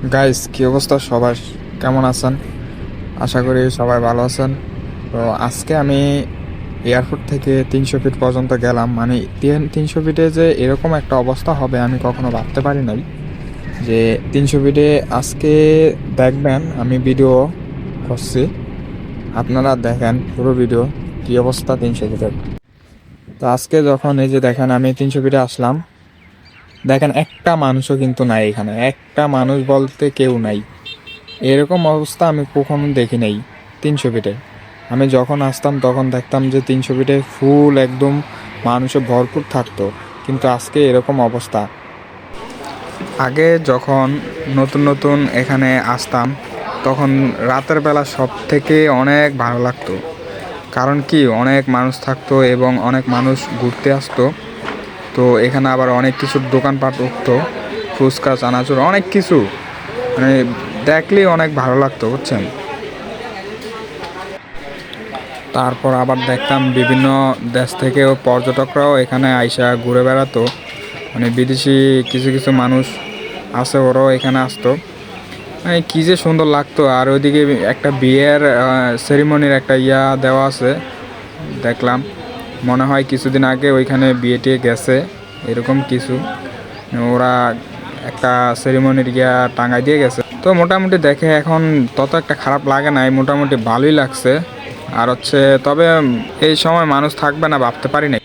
Guys, কি অবস্থা? সবাই কেমন আছেন? আশা করি সবাই ভালো আছেন। তো আজকে আমি এয়ারপোর্ট থেকে 300 ফিট পর্যন্ত গেলাম। মানে 300 ফিটে যে এরকম একটা অবস্থা হবে আমি কখনো ভাবতে পারি নাই, যে 300 ফিটে আজকে দেখবেন। আমি ভিডিও করছি, আপনারা দেখেন পুরো ভিডিও, কি অবস্থা 300 ফিটের। তো আজকে যখন এই যে দেখেন আমি 300 ফিটে আসলাম, দেখেন একটা মানুষও কিন্তু নাই এখানে, একটা মানুষ বলতে কেউ নাই। এরকম অবস্থা আমি কখনো দেখি নাই 300 ফিটে। আমি যখন আসতাম তখন দেখতাম যে 300 ফিটে ফুল একদম মানুষে ভরপুর থাকতো, কিন্তু আজকে এরকম অবস্থা। আগে যখন নতুন নতুন এখানে আসতাম তখন রাতের বেলা সব থেকে অনেক ভালো লাগতো। কারণ কি, অনেক মানুষ থাকতো এবং অনেক মানুষ ঘুরতে আসতো। তো এখানে আবার অনেক কিছুর দোকানপাট উঠতো, ফুচকা, চানাচুর, অনেক কিছু। মানে দেখলেই অনেক ভালো লাগতো, বুঝছেন। তারপর আবার দেখতাম বিভিন্ন দেশ থেকেও পর্যটকরাও এখানে আইসা ঘুরে বেড়াতো। মানে বিদেশি কিছু কিছু মানুষ আছে, ওরাও এখানে আসতো। মানে কী যে সুন্দর লাগতো। আর ওইদিকে একটা বিয়ের সেরিমনির একটা দেওয়া আছে, দেখলাম। মনে হয় কিছুদিন আগে ওইখানে বিয়ে টিয়ে গেছে, এরকম কিছু। ওরা একটা সেরিমনির টাঙাই দিয়ে গেছে। তো মোটামুটি দেখে এখন তত একটা খারাপ লাগে নাই, মোটামুটি ভালোই লাগছে। আর তবে এই সময় মানুষ থাকবে না ভাবতে পারি নাই।